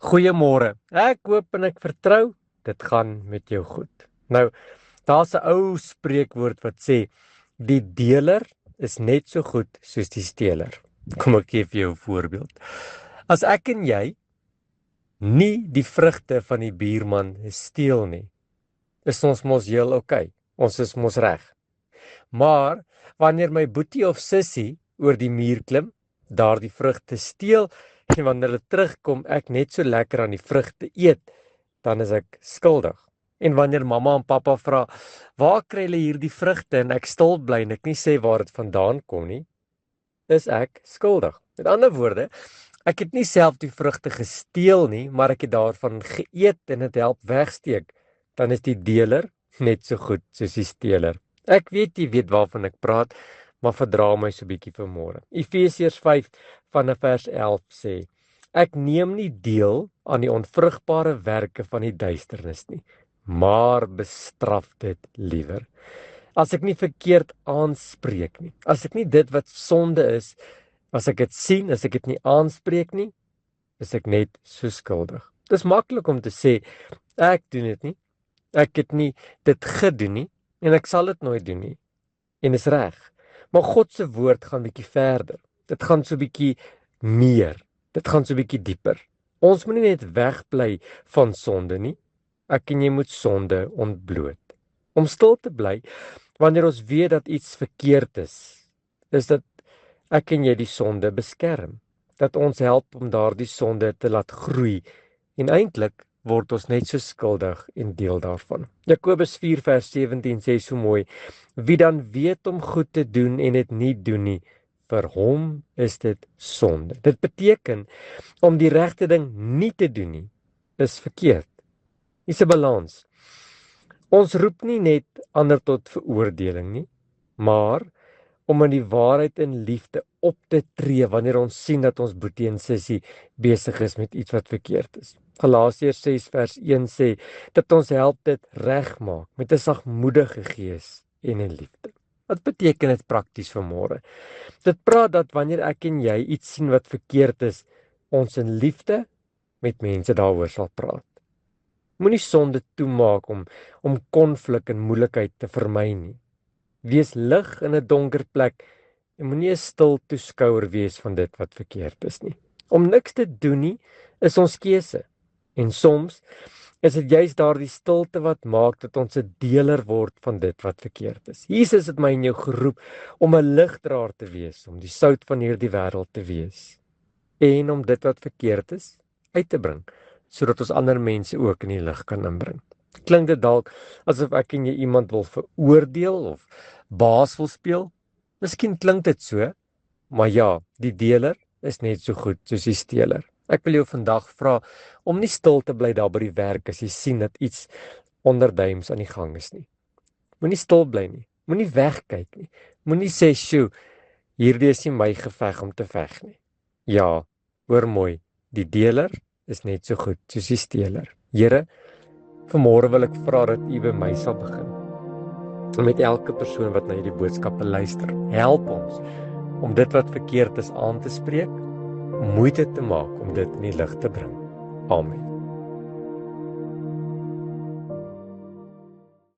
Goeiemôre. Ek hoop en ek vertrou dit gaan met jou goed. Nou, daar's 'n ou spreekwoord wat sê die deler is net so goed soos die steler. Kom ek gee vir jou 'n voorbeeld. As ek en jy nie die vrugte van die buurman steel nie, is ons mos heel okay. Ons is mos reg. Maar wanneer my boetie of sussie oor die muur klim, daardie vrugte steel en wanneer hulle terugkom ek net so lekker aan die vrugte eet, dan is ek skuldig. En wanneer mamma en pappa vra, waar kry hulle hierdie vrugte en ek stil bly en ek nie sê waar dit vandaan kom nie, is ek skuldig. Met ander woorde, ek het nie self die vrugte gesteel nie, maar ek het daarvan geëet en dit help wegsteek. Dan is die deler net so goed soos die steler. Ek weet jy weet waarvan ek praat, maar verdra my so 'n bietjie vanmôre. Efesiërs 5 vanaf vers 11 sê: Ek neem nie deel aan die onvrugbare werke van die duisternis nie, maar bestraf dit liewer. As ek nie verkeerd aanspreek nie, as ek nie dit wat sonde is, as ek dit sien, as ek dit nie aanspreek nie, is ek net so skuldig. Dis maklik om te sê, ek doen dit nie, ek het nie dit gedoen nie, en ek sal dit nooit doen nie, en is reg. Maar God se woord gaan bietjie verder. Dit gaan so bietjie meer. Dit gaan so bietjie dieper. Ons moet nie net wegbly van sonde nie. Ek en jy moet sonde ontbloot. Om stil te bly wanneer ons weet dat iets verkeerd is dat ek en jy die sonde beskerm. Dat ons help om daardie sonde te laat groei. En eintlik word ons net so skuldig en deel daarvan. Jakobus 4 vers 17 sê so mooi: Wie dan weet om goed te doen en dit nie doen nie, vir hom is dit sonde. Dit beteken om die regte ding nie te doen nie, is verkeerd. Dis 'n balans. Ons roep nie net ander tot veroordeling nie, maar om in die waarheid en liefde op te tree wanneer ons sien dat ons boetie en sussie besig is met iets wat verkeerd is. Galasiërs 6 vers 1 sê dat ons help dit regmaak met 'n sagmoedige gees en in liefde. Wat beteken dit prakties vanmôre? Dit praat dat wanneer ek en jy iets sien wat verkeerd is, ons in liefde met mense daaroor sal praat. Moenie sonde toemaak om konflik en moeilikheid te vermy nie. Wees lig in 'n donker plek en moenie 'n stil toeskouer wees van dit wat verkeerd is nie. Om niks te doen nie is ons keuse. En soms is dit juis daardie stilte wat maak dat ons 'n deler word van dit wat verkeerd is. Jesus het my en jou geroep om 'n ligdraer te wees, om die sout van hierdie wêreld te wees en om dit wat verkeerd is uit te bring, sodat ons ander mense ook in die lig kan inbring. Klink dit dalk asof ek en jy iemand wil veroordeel of baas wil speel? Miskien klink dit so, maar ja, die deler is net so goed soos die steler. Ek wil jou vandag vra om nie stil te bly daar by die werk as jy sien dat iets onderduims aan die gang is nie. Moenie stil bly nie. Moenie wegkyk nie. Moenie sê, "Sjoe, hierdie is nie my geveg om te veg nie." Ja, hoor mooi, die deler is net so goed soos die steler. Here, vanmôre wil ek vra dat U by my sal begin. En met elke persoon wat na hierdie boodskappe luister, help ons om dit wat verkeerd is aan te spreek, moeite te maak om dit in die lig te bring. Amen.